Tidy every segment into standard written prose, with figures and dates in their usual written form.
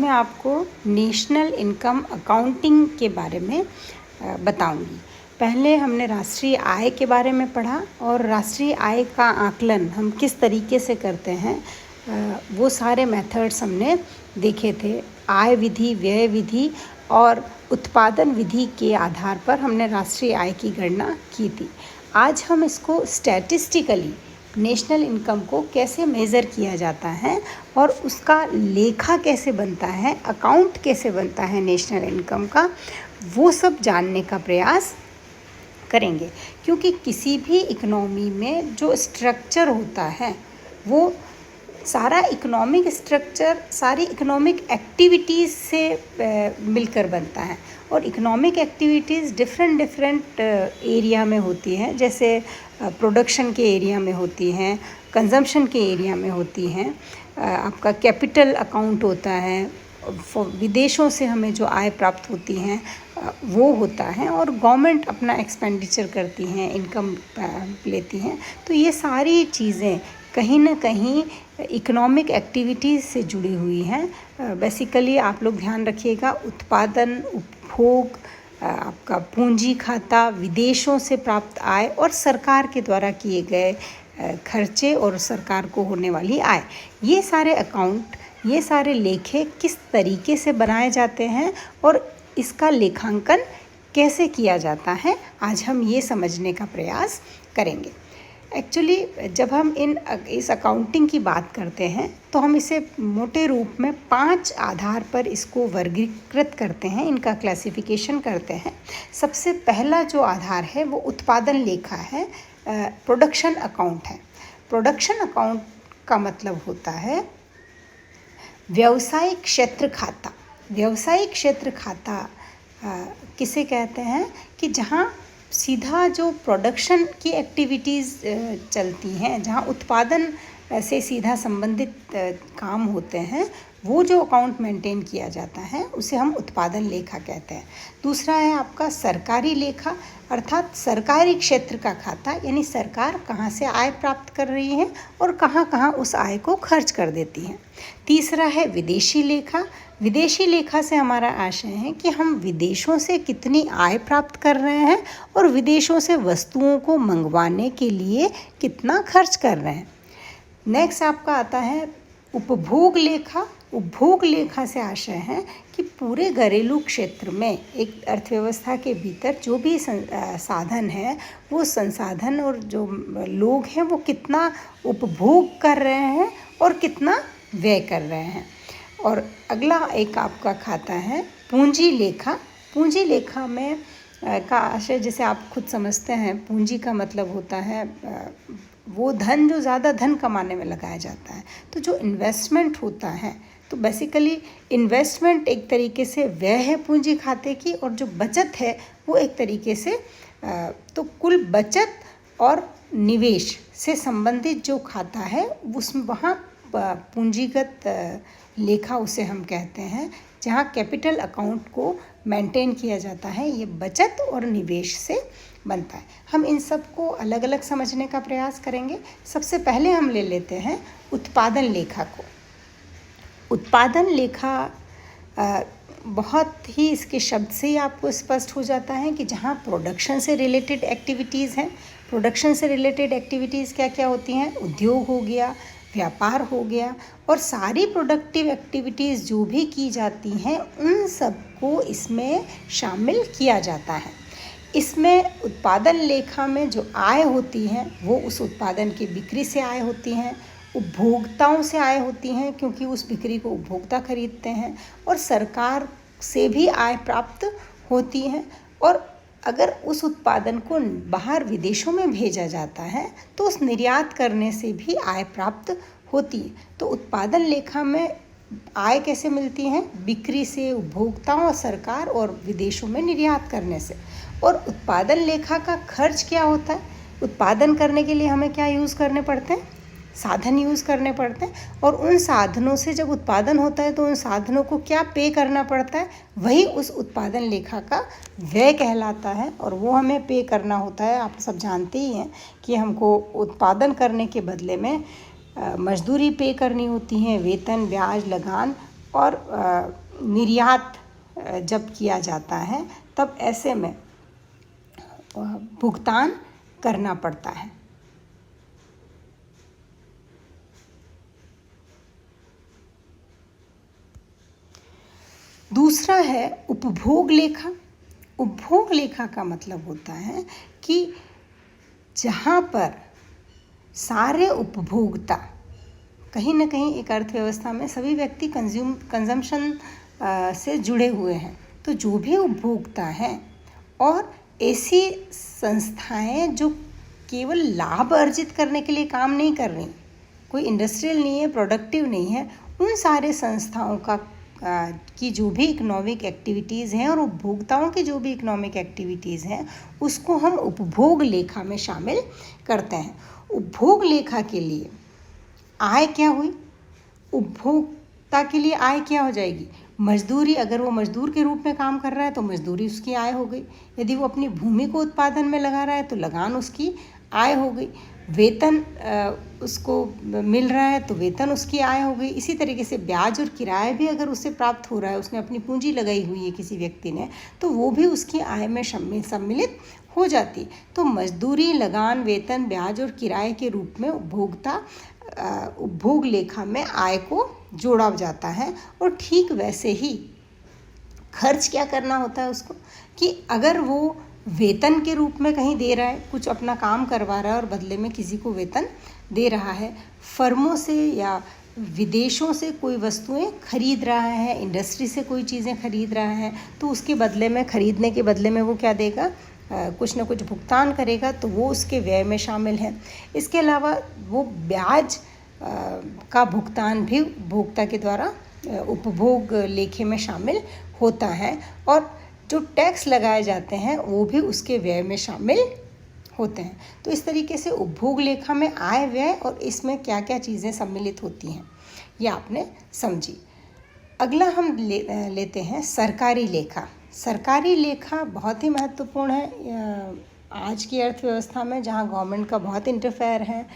मैं आपको national income accounting के बारे में बताऊंगी। पहले हमने राष्ट्रीय आय के बारे में पढ़ा और राष्ट्रीय आय का आकलन हम किस तरीके से करते हैं वो सारे मेथड्स हमने देखे थे। आय विधि, व्यय विधि और उत्पादन विधि के आधार पर हमने राष्ट्रीय आय की गणना की थी। आज हम इसको स्टैटिस्टिकली नेशनल इनकम को कैसे मेज़र किया जाता है और उसका लेखा कैसे बनता है, अकाउंट कैसे बनता है नेशनल इनकम का, वो सब जानने का प्रयास करेंगे। क्योंकि किसी भी इकोनॉमी में जो स्ट्रक्चर होता है वो सारा इकोनॉमिक स्ट्रक्चर सारी इकोनॉमिक एक्टिविटीज़ से मिलकर बनता है और इकोनॉमिक एक्टिविटीज़ डिफरेंट एरिया में होती हैं। जैसे प्रोडक्शन के एरिया में होती हैं, कंजम्पशन के एरिया में होती हैं, आपका कैपिटल अकाउंट होता है, विदेशों से हमें जो आय प्राप्त होती हैं वो होता है और गवर्नमेंट अपना एक्सपेंडिचर करती हैं, इनकम लेती हैं। तो ये सारी चीज़ें कहीं ना कहीं इकोनॉमिक एक्टिविटीज़ से जुड़ी हुई हैं। बेसिकली आप लोग ध्यान रखिएगा, उत्पादन, उपभोग, आपका पूंजी खाता, विदेशों से प्राप्त आय और सरकार के द्वारा किए गए खर्चे और सरकार को होने वाली आय, ये सारे अकाउंट, ये सारे लेखे किस तरीके से बनाए जाते हैं और इसका लेखांकन कैसे किया जाता है, आज हम ये समझने का प्रयास करेंगे। एक्चुअली जब हम इस अकाउंटिंग की बात करते हैं तो हम इसे मोटे रूप में 5 आधार पर इसको वर्गीकृत करते हैं, इनका क्लासिफिकेशन करते हैं। सबसे पहला जो आधार है वो उत्पादन लेखा है, प्रोडक्शन अकाउंट है। प्रोडक्शन अकाउंट का मतलब होता है व्यावसायिक क्षेत्र खाता। व्यावसायिक क्षेत्र खाता किसे कहते हैं कि जहाँ सीधा जो प्रोडक्शन की एक्टिविटीज़ चलती हैं, जहाँ उत्पादन से सीधा संबंधित काम होते हैं, वो जो अकाउंट मेंटेन किया जाता है उसे हम उत्पादन लेखा कहते हैं। दूसरा है आपका सरकारी लेखा, अर्थात सरकारी क्षेत्र का खाता, यानी सरकार कहाँ से आय प्राप्त कर रही है और कहाँ कहाँ उस आय को खर्च कर देती है। तीसरा है विदेशी लेखा। विदेशी लेखा से हमारा आशय है कि हम विदेशों से कितनी आय प्राप्त कर रहे हैं और विदेशों से वस्तुओं को मंगवाने के लिए कितना खर्च कर रहे हैं। नेक्स्ट आपका आता है उपभोग लेखा। उपभोग लेखा से आशय है कि पूरे घरेलू क्षेत्र में एक अर्थव्यवस्था के भीतर जो भी साधन है, वो संसाधन और जो लोग हैं वो कितना उपभोग कर रहे हैं और कितना व्यय कर रहे हैं। और अगला एक आपका खाता है पूंजी लेखा। पूंजी लेखा में का आशय, जैसे आप खुद समझते हैं, पूंजी का मतलब होता है वो धन जो ज़्यादा धन कमाने में लगाया जाता है। तो जो इन्वेस्टमेंट होता है, तो बेसिकली इन्वेस्टमेंट एक तरीके से व्यय है पूंजी खाते की, और जो बचत है वो एक तरीके से तो कुल बचत और निवेश से संबंधित जो खाता है उसमें वहाँ पूंजीगत लेखा उसे हम कहते हैं, जहाँ कैपिटल अकाउंट को मेंटेन किया जाता है। ये बचत और निवेश से बनता है। हम इन सब को अलग अलग समझने का प्रयास करेंगे। सबसे पहले हम ले लेते हैं उत्पादन लेखा को। उत्पादन लेखा बहुत ही इसके शब्द से ही आपको स्पष्ट हो जाता है कि जहाँ प्रोडक्शन से रिलेटेड एक्टिविटीज़ हैं। प्रोडक्शन से रिलेटेड एक्टिविटीज़ क्या क्या होती हैं? उद्योग हो गया, व्यापार हो गया, और सारी प्रोडक्टिव एक्टिविटीज़ जो भी की जाती हैं उन सबको इसमें शामिल किया जाता है। इसमें उत्पादन लेखा में जो आय होती है वो उस उत्पादन की बिक्री से आय होती हैं, उपभोक्ताओं से आय होती हैं क्योंकि उस बिक्री को उपभोक्ता खरीदते हैं, और सरकार से भी आय प्राप्त होती है। और अगर उस उत्पादन को बाहर विदेशों में भेजा जाता है तो उस निर्यात करने से भी आय प्राप्त होती है। तो उत्पादन लेखा में आय कैसे मिलती है? बिक्री से, उपभोक्ताओं और सरकार, और विदेशों में निर्यात करने से। और उत्पादन लेखा का खर्च क्या होता है? उत्पादन करने के लिए हमें क्या यूज़ करने पड़ते हैं? साधन यूज़ करने पड़ते हैं, और उन साधनों से जब उत्पादन होता है तो उन साधनों को क्या पे करना पड़ता है? वही उस उत्पादन लेखा का व्यय कहलाता है, और वो हमें पे करना होता है। आप सब जानते ही हैं कि हमको उत्पादन करने के बदले में मजदूरी पे करनी होती है, वेतन, ब्याज, लगान, और निर्यात जब किया जाता है तब ऐसे में भुगतान करना पड़ता है। दूसरा है उपभोग लेखा। उपभोग लेखा का मतलब होता है कि जहाँ पर सारे उपभोक्ता कहीं ना कहीं एक अर्थव्यवस्था में सभी व्यक्ति कंजम्पशन से जुड़े हुए हैं, तो जो भी उपभोक्ता हैं और ऐसी संस्थाएं जो केवल लाभ अर्जित करने के लिए काम नहीं कर रही, कोई इंडस्ट्रियल नहीं है, प्रोडक्टिव नहीं है, उन सारे संस्थाओं की जो भी इकोनॉमिक एक्टिविटीज़ हैं और उपभोक्ताओं की जो भी इकोनॉमिक एक्टिविटीज़ हैं उसको हम उपभोग लेखा में शामिल करते हैं। उपभोग लेखा के लिए आय क्या हुई? उपभोक्ता के लिए आय क्या हो जाएगी? मजदूरी। अगर वो मजदूर के रूप में काम कर रहा है तो मजदूरी उसकी आय हो गई। यदि वो अपनी भूमि को उत्पादन में लगा रहा है तो लगान उसकी आय हो गई। वेतन उसको मिल रहा है तो वेतन उसकी आय हो गई। इसी तरीके से ब्याज और किराया भी अगर उससे प्राप्त हो रहा है, उसने अपनी पूंजी लगाई हुई है किसी व्यक्ति ने, तो वो भी उसकी आय में सम्मिलित हो जाती। तो मजदूरी, लगान, वेतन, ब्याज और किराए के रूप में उपभोग लेखा में आय को जोड़ा जाता है। और ठीक वैसे ही खर्च क्या करना होता है उसको, कि अगर वो वेतन के रूप में कहीं दे रहा है, कुछ अपना काम करवा रहा है और बदले में किसी को वेतन दे रहा है, फर्मों से या विदेशों से कोई वस्तुएं खरीद रहा है, इंडस्ट्री से कोई चीज़ें खरीद रहा है, तो उसके बदले में, खरीदने के बदले में वो क्या देगा? कुछ ना कुछ भुगतान करेगा, तो वो उसके व्यय में शामिल है। इसके अलावा वो ब्याज का भुगतान भी उपभोक्ता के द्वारा उपभोग लेखे में शामिल होता है। और जो टैक्स लगाए जाते हैं वो भी उसके व्यय में शामिल होते हैं। तो इस तरीके से उपभोग लेखा में आय, व्यय और इसमें क्या क्या चीज़ें सम्मिलित होती हैं ये आपने समझी। अगला हम लेते हैं सरकारी लेखा। सरकारी लेखा बहुत ही महत्वपूर्ण है आज की अर्थव्यवस्था में, जहाँ गवर्नमेंट का बहुत इंटरफेयर है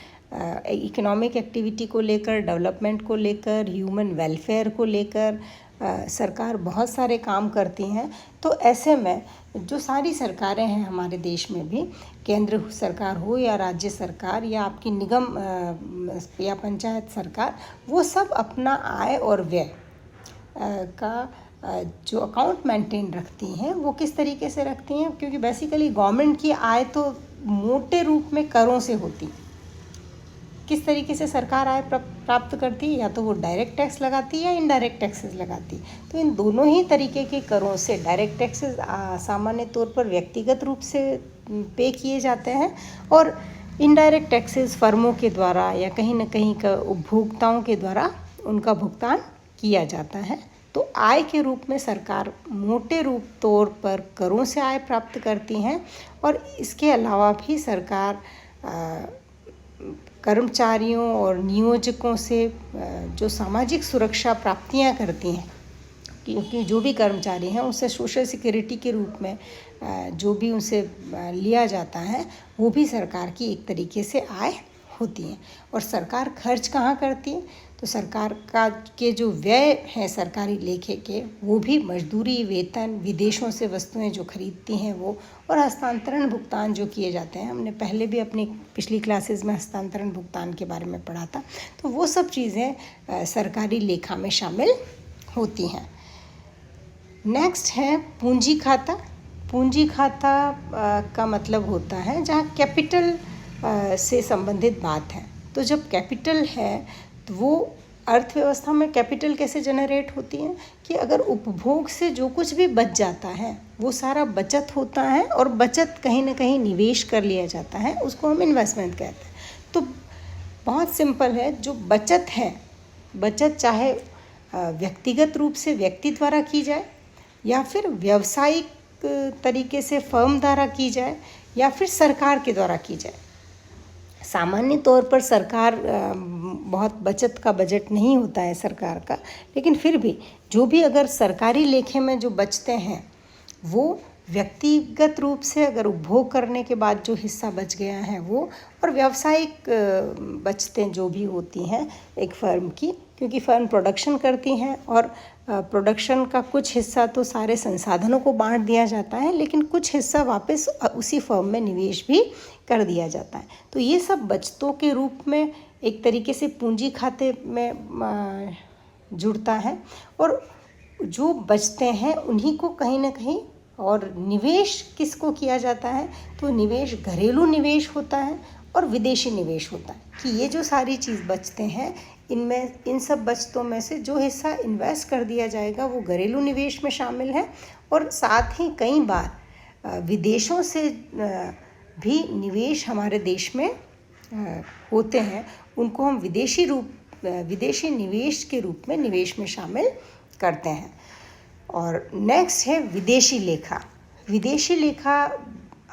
इकोनॉमिक एक्टिविटी को लेकर, डेवलपमेंट को लेकर, ह्यूमन वेलफेयर को लेकर। सरकार बहुत सारे काम करती हैं। तो ऐसे में जो सारी सरकारें हैं हमारे देश में भी, केंद्र सरकार हो या राज्य सरकार या आपकी निगम या पंचायत सरकार, वो सब अपना आय और व्यय का जो अकाउंट मेंटेन रखती हैं वो किस तरीके से रखती हैं, क्योंकि बेसिकली गवर्नमेंट की आय तो मोटे रूप में करों से होती है। किस तरीके से सरकार आय प्राप्त करती है? या तो वो डायरेक्ट टैक्स लगाती है या इनडायरेक्ट टैक्सेस लगाती है। तो इन दोनों ही तरीके के करों से डायरेक्ट टैक्सेस सामान्य तौर पर व्यक्तिगत रूप से पे किए जाते हैं और इनडायरेक्ट टैक्सेस फर्मों के द्वारा या कहीं ना कहीं का उपभोक्ताओं के द्वारा उनका भुगतान किया जाता है। तो आय के रूप में सरकार मोटे रूप तौर पर करों से आय प्राप्त करती हैं और इसके अलावा भी सरकार कर्मचारियों और नियोजकों से जो सामाजिक सुरक्षा प्राप्तियां करती हैं, क्योंकि जो भी कर्मचारी हैं उससे सोशल सिक्योरिटी के रूप में जो भी उनसे लिया जाता है वो भी सरकार की एक तरीके से आय होती है। और सरकार खर्च कहाँ करती है? तो सरकार के जो व्यय हैं सरकारी लेखे के, वो भी मजदूरी, वेतन, विदेशों से वस्तुएं जो खरीदती हैं वो, और हस्तांतरण भुगतान जो किए जाते हैं। हमने पहले भी अपनी पिछली क्लासेस में हस्तांतरण भुगतान के बारे में पढ़ा था। तो वो सब चीज़ें सरकारी लेखा में शामिल होती हैं। नेक्स्ट है पूंजी खाता। पूंजी खाता का मतलब होता है जहाँ कैपिटल से संबंधित बात है। तो जब कैपिटल है तो वो अर्थव्यवस्था में कैपिटल कैसे जनरेट होती है कि अगर उपभोग से जो कुछ भी बच जाता है वो सारा बचत होता है और बचत कहीं ना कहीं निवेश कर लिया जाता है, उसको हम इन्वेस्टमेंट कहते हैं। तो बहुत सिंपल है, जो बचत है, बचत चाहे व्यक्तिगत रूप से व्यक्ति द्वारा की जाए या फिर व्यावसायिक तरीके से फर्म द्वारा की जाए या फिर सरकार के द्वारा की जाए। सामान्य तौर पर सरकार बहुत बचत का बजट नहीं होता है सरकार का, लेकिन फिर भी जो भी अगर सरकारी लेखे में जो बचते हैं वो व्यक्तिगत रूप से अगर उपभोग करने के बाद जो हिस्सा बच गया है वो, और व्यावसायिक बचतें जो भी होती हैं एक फर्म की, क्योंकि फर्म प्रोडक्शन करती हैं और प्रोडक्शन का कुछ हिस्सा तो सारे संसाधनों को बांट दिया जाता है, लेकिन कुछ हिस्सा वापस उसी फर्म में निवेश भी कर दिया जाता है। तो ये सब बचतों के रूप में एक तरीके से पूंजी खाते में जुड़ता है, और जो बचते हैं उन्हीं को कहीं ना कहीं, और निवेश किसको किया जाता है, तो निवेश घरेलू निवेश होता है और विदेशी निवेश होता है। कि ये जो सारी चीज़ बचते हैं, इनमें इन सब बचतों में से जो हिस्सा इन्वेस्ट कर दिया जाएगा वो घरेलू निवेश में शामिल है, और साथ ही कई बार विदेशों से भी निवेश हमारे देश में होते हैं, उनको हम विदेशी निवेश के रूप में निवेश में शामिल करते हैं। और नेक्स्ट है विदेशी लेखा। विदेशी लेखा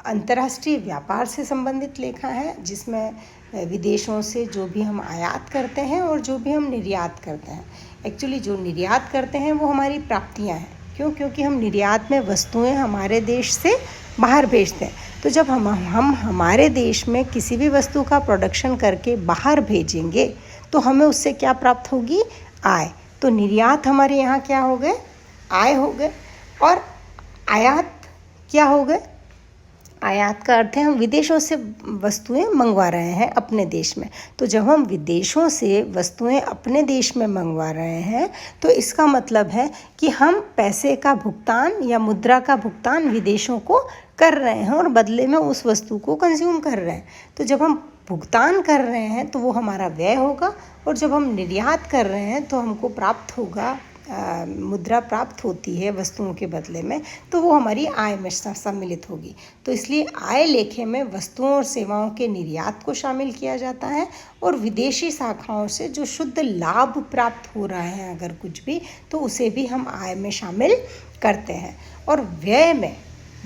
अंतर्राष्ट्रीय व्यापार से संबंधित लेखा है, जिसमें विदेशों से जो भी हम आयात करते हैं और जो भी हम निर्यात करते हैं, एक्चुअली जो निर्यात करते हैं वो हमारी प्राप्तियां हैं। क्यों? क्योंकि हम निर्यात में वस्तुएं हमारे देश से बाहर भेजते हैं। तो जब हम हमारे देश में किसी भी वस्तु का प्रोडक्शन करके बाहर भेजेंगे तो हमें उससे क्या प्राप्त होगी? आय। तो निर्यात हमारे यहाँ क्या हो गए? आय हो गए। और आयात क्या हो गए? आयात का अर्थ है हम विदेशों से वस्तुएं मंगवा रहे हैं अपने देश में। तो जब हम विदेशों से वस्तुएं अपने देश में मंगवा रहे हैं तो इसका मतलब है कि हम पैसे का भुगतान या मुद्रा का भुगतान विदेशों को कर रहे हैं और बदले में उस वस्तु को कंज्यूम कर रहे हैं। तो जब हम भुगतान कर रहे हैं तो वो हमारा व्यय होगा, और जब हम निर्यात कर रहे हैं तो हमको प्राप्त होगा, मुद्रा प्राप्त होती है वस्तुओं के बदले में, तो वो हमारी आय में सम्मिलित होगी। तो इसलिए आय लेखे में वस्तुओं और सेवाओं के निर्यात को शामिल किया जाता है, और विदेशी शाखाओं से जो शुद्ध लाभ प्राप्त हो रहा है अगर कुछ भी, तो उसे भी हम आय में शामिल करते हैं। और व्यय में,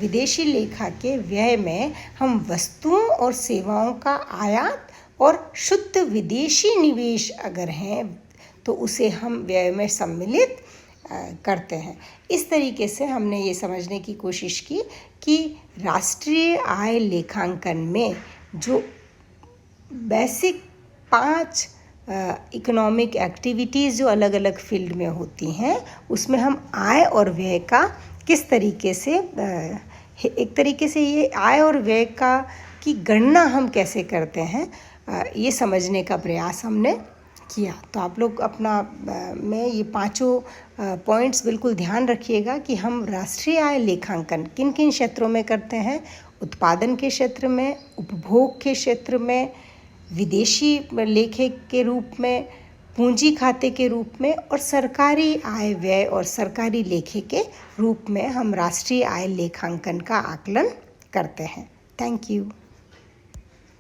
विदेशी लेखा के व्यय में हम वस्तुओं और सेवाओं का आयात और शुद्ध विदेशी निवेश अगर हैं तो उसे हम व्यय में सम्मिलित करते हैं। इस तरीके से हमने ये समझने की कोशिश की कि राष्ट्रीय आय लेखांकन में जो बेसिक 5 इकोनॉमिक एक्टिविटीज़ जो अलग अलग फील्ड में होती हैं, उसमें हम आय और व्यय का किस तरीके से, एक तरीके से ये आय और व्यय की गणना हम कैसे करते हैं, ये समझने का प्रयास हमने किया। तो आप लोग अपना में ये 5 पॉइंट्स बिल्कुल ध्यान रखिएगा कि हम राष्ट्रीय आय लेखांकन किन किन क्षेत्रों में करते हैं। उत्पादन के क्षेत्र में, उपभोग के क्षेत्र में, विदेशी लेखे के रूप में, पूंजी खाते के रूप में, और सरकारी आय व्यय और सरकारी लेखे के रूप में हम राष्ट्रीय आय लेखांकन का आकलन करते हैं। Thank you.